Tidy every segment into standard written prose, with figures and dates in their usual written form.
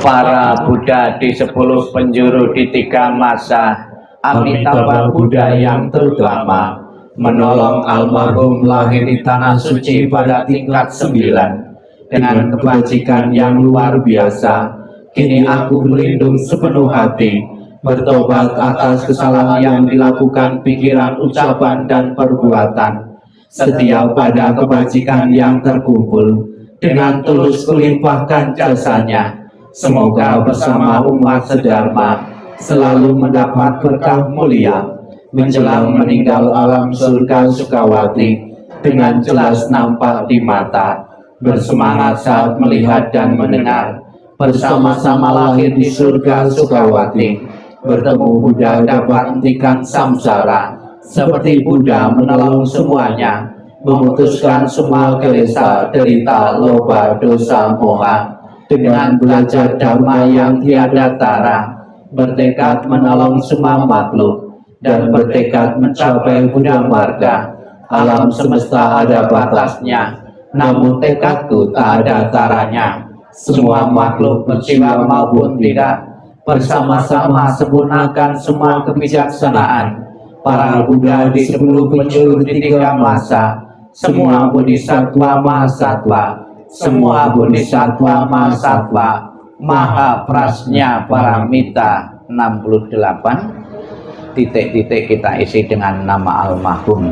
para Buddha di 10 penjuru di 3 masa, Amitabha Buddha yang terutama, menolong almarhum lahir di tanah suci pada tingkat 9 dengan kebajikan yang luar biasa. Kini aku berlindung sepenuh hati, bertobat atas kesalahan yang dilakukan pikiran, ucapan, dan perbuatan. Setia pada kebajikan yang terkumpul, dengan tulus kulimpahkan jasanya. Semoga bersama umat sedharma selalu mendapat berkah mulia, menjelang meninggal alam surga Sukawati dengan jelas nampak di mata, bersemangat saat melihat dan mendengar, bersama-sama lahir di surga Sukawati, bertemu Buddha dapat hentikan samsara, seperti Buddha menolong semuanya, memutuskan semua kilesa, derita, loba, dosa, moha, dengan belajar dhamma yang tiada tara, bertekad menolong semua makhluk, dan bertekad mencapai Buddha marga. Alam semesta ada batasnya, namun tekadku tak ada taranya. Semua makhluk berjiwa maupun tidak, bersama-sama sempurnakan semua kebijaksanaan. Para Buddha di 10 penjuru di 3 masa, semua bodhisattva mahasatwa, semua bodhisattva mahasatwa, maha prasnya paramita. 68 titik-titik kita isi dengan nama almarhum.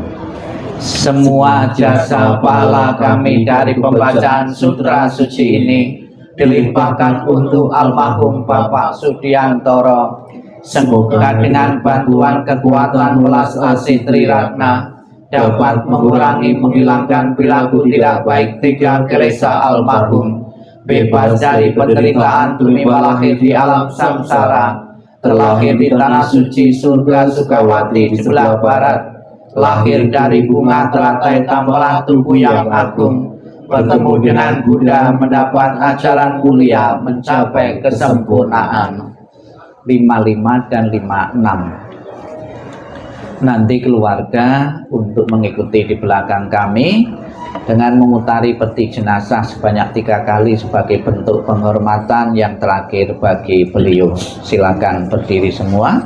Semua jasa pahala kami dari pembacaan sutra suci ini dilimpahkan untuk almarhum Bapak Sudiantoro. Semoga dengan bantuan kekuatan welas asih Triratna dapat mengurangi, menghilangkan perilaku tidak baik 3 kilesa almarhum, bebas dari penderitaan tumiba lahir di alam samsara, terlahir di tanah suci surga Sukawati di sebelah barat, lahir dari bunga teratai tambalan tubuh yang agung, bertemu dengan Buddha, mendapat ajaran mulia, mencapai kesempurnaan. 55 dan 56. Nanti keluarga untuk mengikuti di belakang kami dengan memutari peti jenazah sebanyak 3 kali sebagai bentuk penghormatan yang terakhir bagi beliau. Silakan berdiri semua.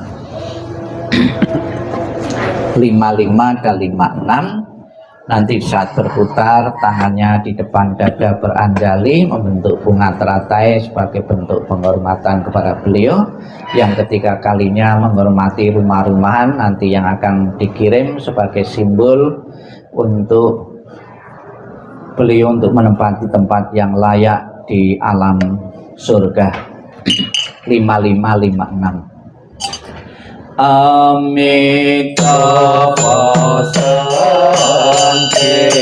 55 dan 56. Nanti saat berputar tangannya di depan dada beranjali membentuk bunga teratai sebagai bentuk penghormatan kepada beliau. Yang ketiga kalinya menghormati rumah-rumahan nanti yang akan dikirim sebagai simbol untuk beliau untuk menempati tempat yang layak di alam surga. 5556. Amitabha Sankhe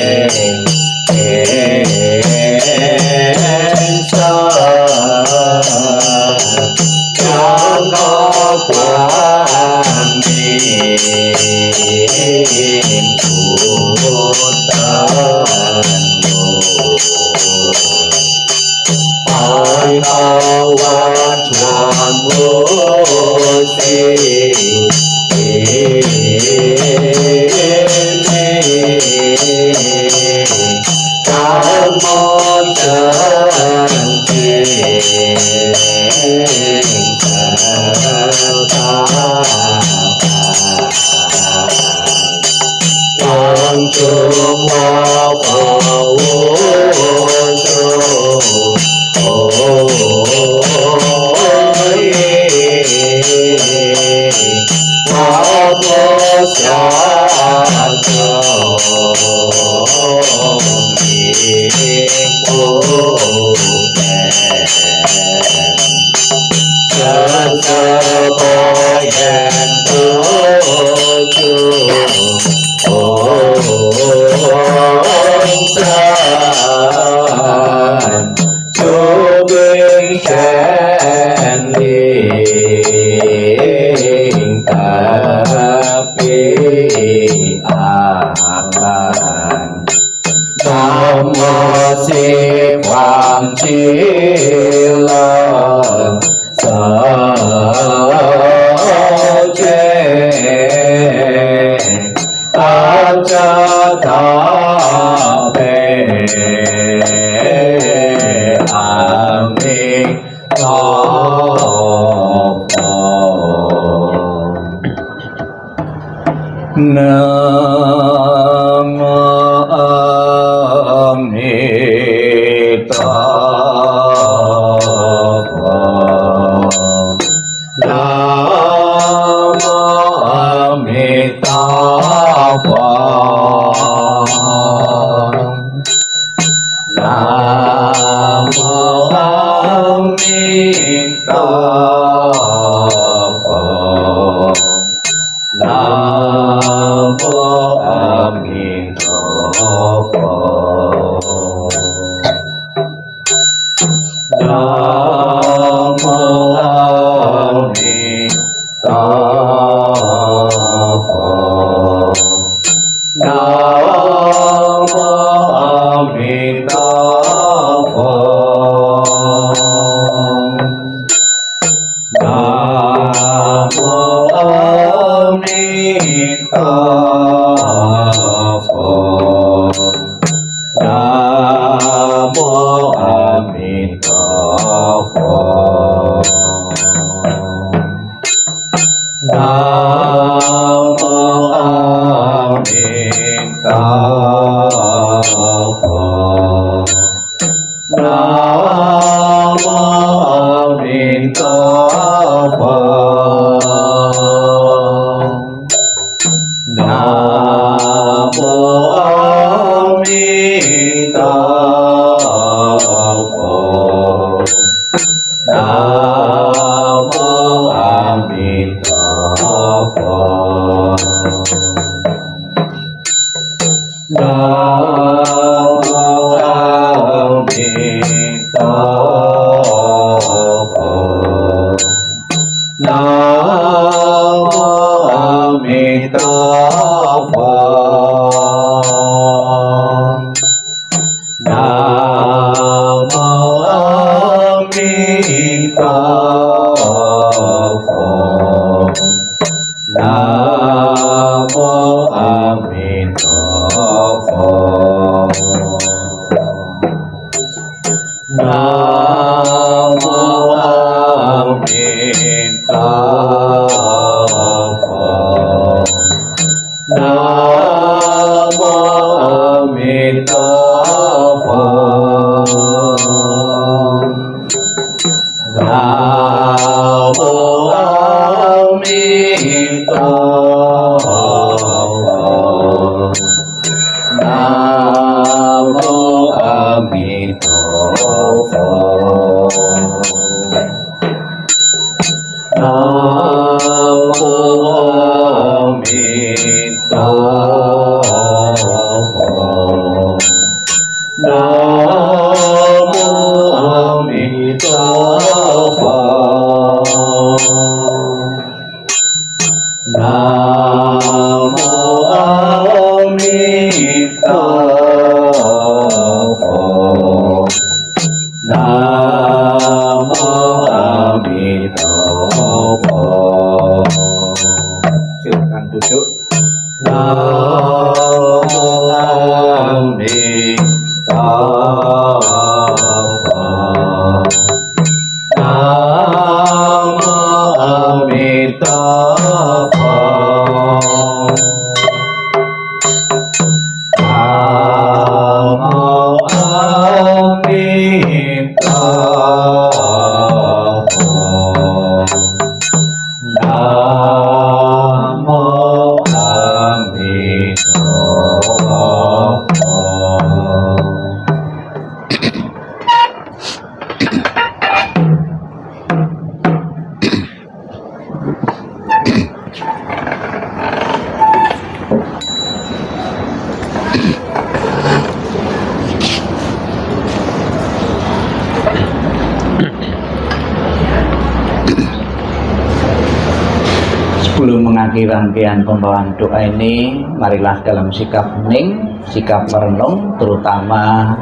Sebelum mengakhiri rangkaian pembawaan doa ini, marilah dalam sikap hening, sikap merenung, terutama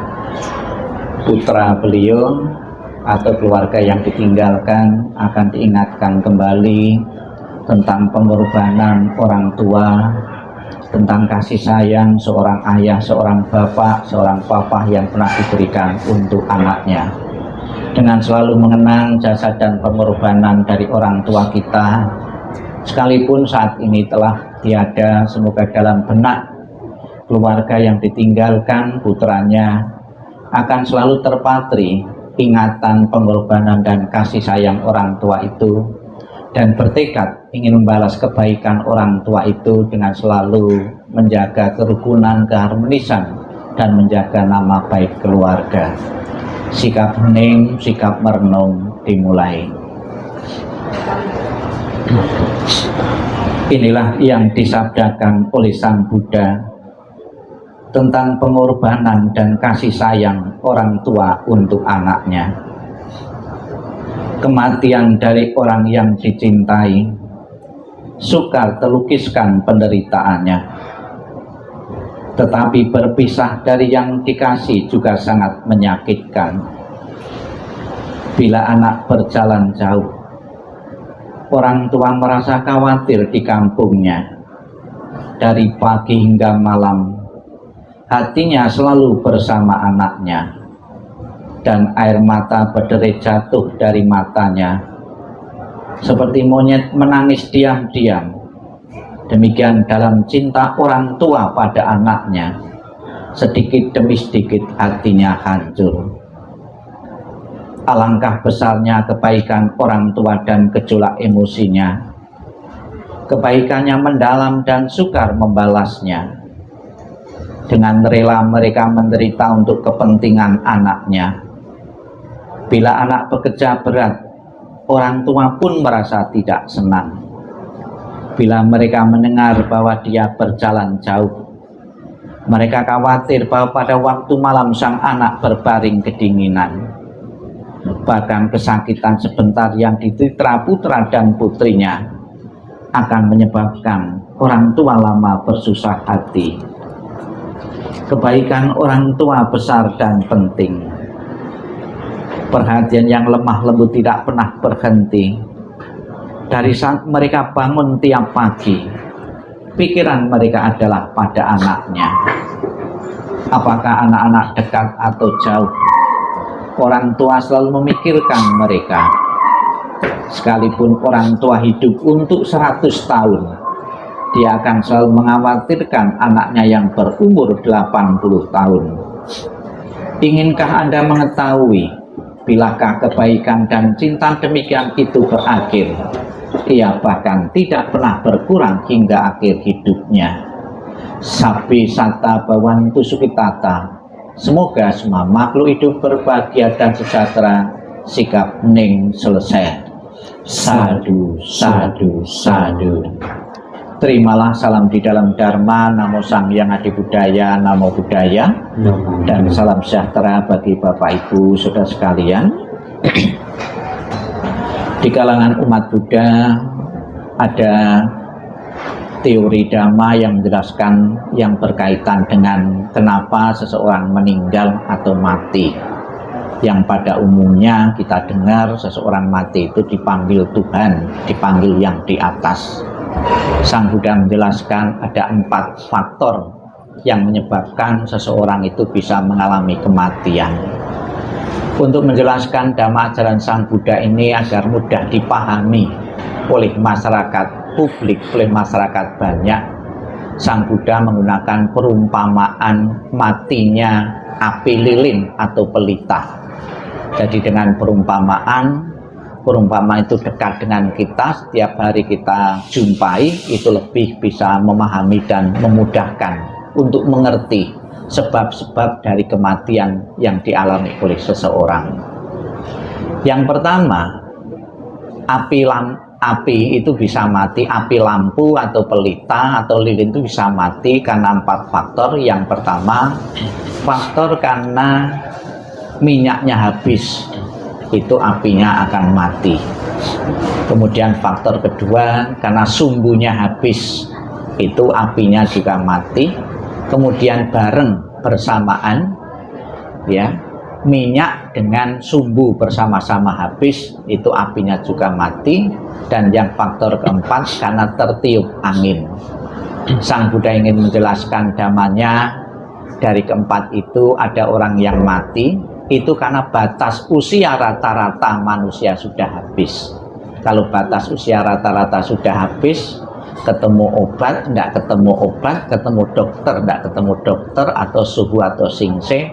putra beliau atau keluarga yang ditinggalkan akan diingatkan kembali tentang pengorbanan orang tua, tentang kasih sayang seorang ayah, seorang bapak, seorang papa yang pernah diberikan untuk anaknya. dengan selalu mengenang jasa dan pengorbanan dari orang tua kita, sekalipun saat ini telah tiada. Semoga dalam benak keluarga yang ditinggalkan putranya akan selalu terpatri ingatan pengorbanan dan kasih sayang orang tua itu, dan bertekad ingin membalas kebaikan orang tua itu dengan selalu menjaga kerukunan, keharmonisan, dan menjaga nama baik keluarga. Sikap hening, sikap merenung dimulai. Inilah yang disabdakan oleh Sang Buddha tentang pengorbanan dan kasih sayang orang tua untuk anaknya. Kematian dari orang yang dicintai sukar terlukiskan penderitaannya, tetapi berpisah dari yang dikasih juga sangat menyakitkan. Bila anak berjalan jauh, orang tua merasa khawatir di kampungnya. Dari pagi hingga malam, hatinya selalu bersama anaknya, dan air mata berderai jatuh dari matanya, seperti monyet menangis diam-diam. Demikian dalam cinta orang tua pada anaknya, sedikit demi sedikit hatinya hancur. Alangkah besarnya kebaikan orang tua dan gejolak emosinya. Kebaikannya mendalam dan sukar membalasnya. Dengan rela mereka menderita untuk kepentingan anaknya. Bila anak bekerja berat, orang tua pun merasa tidak senang. Bila mereka mendengar bahwa dia berjalan jauh, mereka khawatir bahwa pada waktu malam sang anak berbaring kedinginan. Bahkan kesakitan sebentar yang diterita putra dan putrinya akan menyebabkan orang tua lama bersusah hati. Kebaikan orang tua besar dan penting. Perhatian yang lemah lembut tidak pernah berhenti. Dari saat mereka bangun tiap pagi, pikiran mereka adalah pada anaknya. Apakah anak-anak dekat atau jauh, orang tua selalu memikirkan mereka. Sekalipun orang tua hidup untuk 100 tahun, dia akan selalu mengkhawatirkan anaknya yang berumur 80 tahun. Inginkah Anda mengetahui bilakah kebaikan dan cinta demikian itu berakhir? Ia bahkan tidak pernah berkurang hingga akhir hidupnya. Sabi sata bawantu sukitata. Semoga semua makhluk hidup berbahagia dan sejahtera. Sikap hening selesai. Sadu, sadu, sadu. Terimalah salam di dalam Dharma, Namo Sang Hyang Adi Budaya, Namo Buddhaya, dan salam sejahtera bagi Bapak Ibu saudara sekalian. Di kalangan umat Buddha ada teori Dhamma yang menjelaskan yang berkaitan dengan kenapa seseorang meninggal atau mati. Yang pada umumnya kita dengar seseorang mati itu dipanggil Tuhan, dipanggil yang di atas. Sang Buddha menjelaskan ada 4 faktor yang menyebabkan seseorang itu bisa mengalami kematian. Untuk menjelaskan Dhamma ajaran Sang Buddha ini agar mudah dipahami oleh masyarakat publik, oleh masyarakat banyak, Sang Buddha menggunakan perumpamaan matinya api lilin atau pelita. Jadi dengan perumpamaan itu dekat dengan kita, setiap hari kita jumpai, itu lebih bisa memahami dan memudahkan untuk mengerti sebab-sebab dari kematian yang dialami oleh seseorang. Yang pertama, api itu bisa mati, api lampu atau pelita atau lilin itu bisa mati karena 4 faktor. Yang pertama, faktor karena minyaknya habis, itu apinya akan mati. Kemudian faktor kedua, karena sumbunya habis, itu apinya juga mati. Kemudian bareng bersamaan, ya, minyak dengan sumbu bersama-sama habis, itu apinya juga mati. Dan yang faktor keempat, karena tertiup angin. Sang Buddha ingin menjelaskan Dhammanya. Dari keempat itu ada orang yang mati, itu karena batas usia rata-rata manusia sudah habis. Kalau batas usia rata-rata sudah habis, ketemu obat, tidak ketemu obat, ketemu dokter, tidak ketemu dokter, atau suhu atau singse,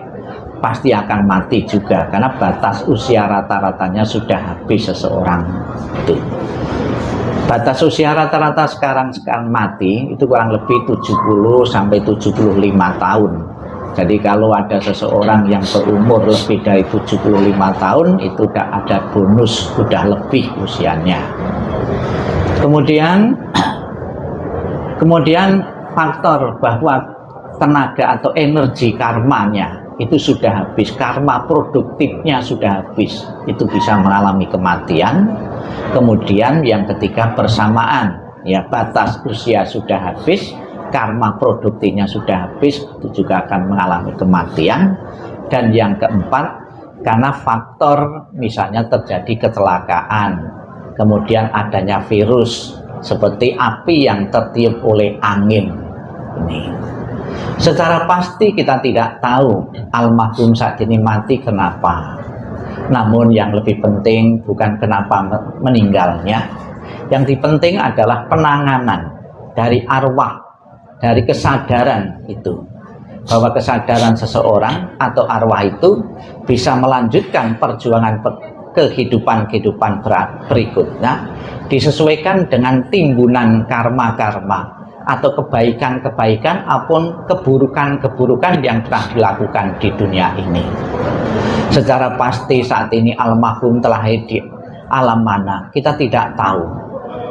pasti akan mati juga karena batas usia rata-ratanya sudah habis seseorang itu. Batas usia rata-rata sekarang mati itu kurang lebih 70 sampai 75 tahun. Jadi kalau ada seseorang yang berumur lebih dari 75 tahun itu sudah ada bonus, sudah lebih usianya. Kemudian faktor bahwa tenaga atau energi karmanya itu sudah habis, karma produktifnya sudah habis, itu bisa mengalami kematian. Kemudian yang ketiga bersamaan, ya, batas usia sudah habis, karma produktifnya sudah habis, itu juga akan mengalami kematian. Dan yang keempat, karena faktor misalnya terjadi kecelakaan, kemudian adanya virus seperti api yang tertiup oleh angin ini. Secara pasti kita tidak tahu almarhum saat ini mati kenapa. Namun yang lebih penting bukan kenapa meninggalnya. Yang penting adalah penanganan dari arwah, dari kesadaran itu. Bahwa kesadaran seseorang atau arwah itu bisa melanjutkan perjuangan kehidupan berikutnya, disesuaikan dengan timbunan karma-karma atau kebaikan-kebaikan maupun keburukan-keburukan yang telah dilakukan di dunia ini. Secara pasti saat ini almarhum telah di alam mana kita tidak tahu,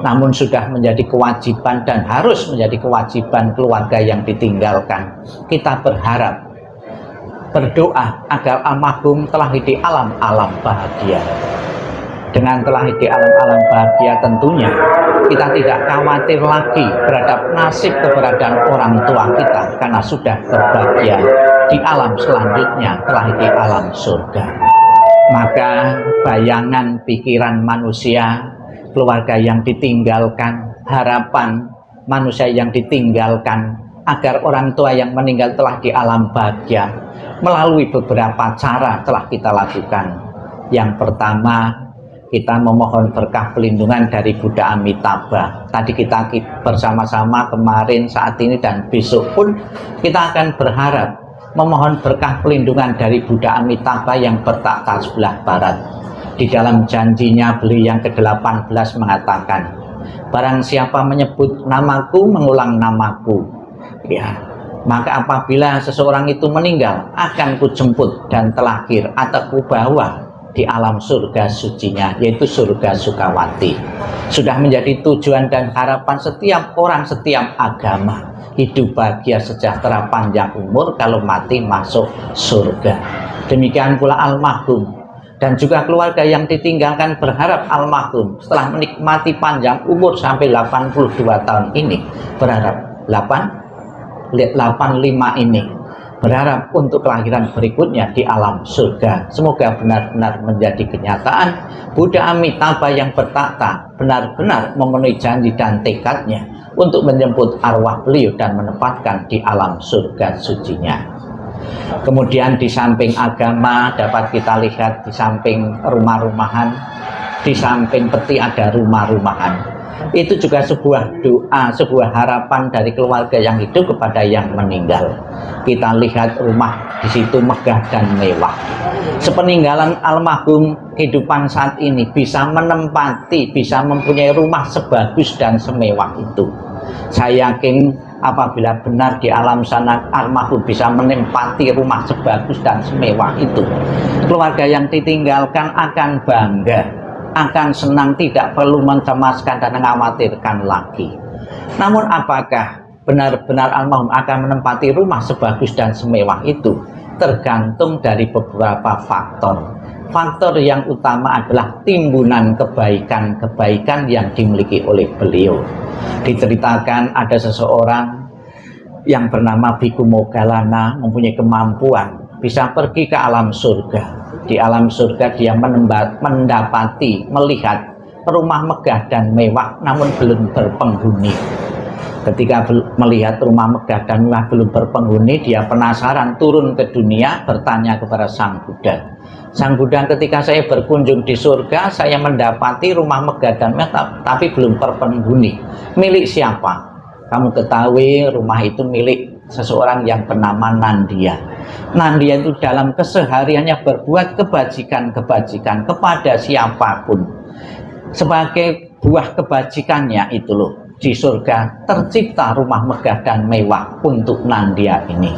namun sudah menjadi kewajiban dan harus menjadi kewajiban keluarga yang ditinggalkan. Kita berharap, berdoa agar almarhum telah di alam-alam bahagia. Dengan telah di alam-alam bahagia tentunya kita tidak khawatir lagi terhadap nasib keberadaan orang tua kita karena sudah berbahagia di alam selanjutnya, telah di alam surga. Maka bayangan pikiran manusia, keluarga yang ditinggalkan, harapan manusia yang ditinggalkan agar orang tua yang meninggal telah di alam bahagia melalui beberapa cara telah kita lakukan. Yang pertama, kita memohon berkah pelindungan dari Buddha Amitabha. Tadi kita bersama-sama kemarin, saat ini, dan besok pun kita akan berharap memohon berkah pelindungan dari Buddha Amitabha yang bertakhta sebelah barat. Di dalam janjinya beliau yang ke-18 mengatakan, barang siapa menyebut namaku, mengulang namaku, ya, maka apabila seseorang itu meninggal, akan kujemput dan telahir atau kubawa di alam surga sucinya, yaitu surga Sukawati. Sudah menjadi tujuan dan harapan setiap orang, setiap agama, hidup bahagia, sejahtera, panjang umur, kalau mati masuk surga. Demikian pula almarhum dan juga keluarga yang ditinggalkan berharap almarhum setelah menikmati panjang umur sampai 82 tahun ini, berharap 85 ini, berharap untuk kelahiran berikutnya di alam surga. Semoga benar-benar menjadi kenyataan Buddha Amitabha yang bertakhta benar-benar memenuhi janji dan tekadnya untuk menjemput arwah beliau dan menempatkan di alam surga sucinya. Kemudian di samping agama dapat kita lihat, di samping rumah-rumahan, di samping peti ada rumah-rumahan. Itu juga sebuah doa, sebuah harapan dari keluarga yang hidup kepada yang meninggal. Kita lihat rumah di situ megah dan mewah. Sepeninggalan almarhum, kehidupan saat ini bisa menempati, bisa mempunyai rumah sebagus dan semewah itu. Saya yakin apabila benar di alam sana almarhum bisa menempati rumah sebagus dan semewah itu, keluarga yang ditinggalkan akan bangga, akan senang, tidak perlu mencemaskan dan mengkhawatirkan lagi. Namun apakah benar-benar almarhum akan menempati rumah sebagus dan semewah itu? Tergantung dari beberapa faktor. Faktor yang utama adalah timbunan kebaikan-kebaikan yang dimiliki oleh beliau. Diceritakan ada seseorang yang bernama Bhikkhu Moggallana mempunyai kemampuan bisa pergi ke alam surga. Di alam surga dia mendapati, melihat rumah megah dan mewah namun belum berpenghuni. Ketika melihat rumah megah dan mewah belum berpenghuni, dia penasaran, turun ke dunia, bertanya kepada Sang Buddha. Sang Buddha, ketika saya berkunjung di surga, saya mendapati rumah megah dan mewah tapi belum berpenghuni. Milik siapa? Kamu ketahui rumah itu milik seseorang yang bernama Nandia. Nandia itu dalam kesehariannya berbuat kebajikan-kebajikan kepada siapapun. Sebagai buah kebajikannya itu loh, di surga tercipta rumah megah dan mewah untuk Nandia ini.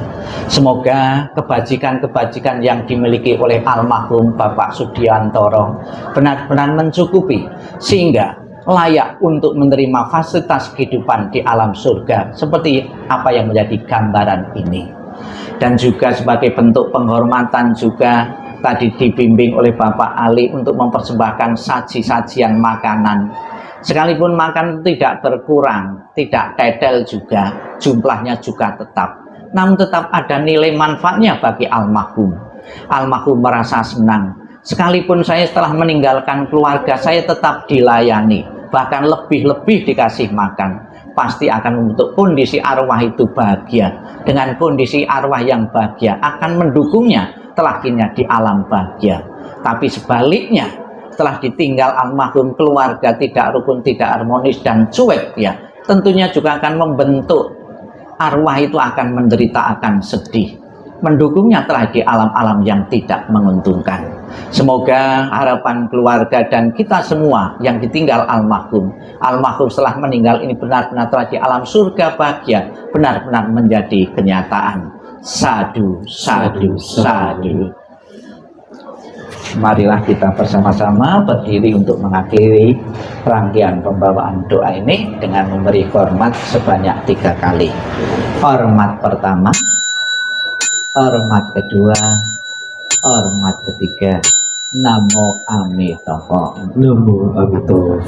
Semoga kebajikan-kebajikan yang dimiliki oleh almarhum Bapak Sudiantoro benar-benar mencukupi sehingga layak untuk menerima fasilitas kehidupan di alam surga seperti apa yang menjadi gambaran ini. Dan juga sebagai bentuk penghormatan juga tadi dibimbing oleh Bapak Ali untuk mempersembahkan saji-sajian makanan. Sekalipun makan tidak berkurang, tidak tetel juga, jumlahnya juga tetap, namun tetap ada nilai manfaatnya bagi almarhum. Almarhum merasa senang, sekalipun saya setelah meninggalkan keluarga, saya tetap dilayani, bahkan lebih-lebih dikasih makan. Pasti akan membentuk kondisi arwah itu bahagia. Dengan kondisi arwah yang bahagia akan mendukungnya telakinya di alam bahagia. Tapi sebaliknya, setelah ditinggal almarhum, keluarga tidak rukun, tidak harmonis dan cuek, ya tentunya juga akan membentuk arwah itu akan menderita, akan sedih, mendukungnya telah di alam-alam yang tidak menguntungkan. Semoga harapan keluarga dan kita semua yang ditinggal almarhum setelah meninggal ini benar-benar telah di alam surga bahagia, benar-benar menjadi kenyataan. Sadu, sadu, sadu. Marilah kita bersama-sama berdiri untuk mengakhiri rangkaian pembawaan doa ini dengan memberi hormat sebanyak 3 kali. Hormat pertama, hormat kedua, hormat ketiga. Namo Amitoho. Namo Amitoho.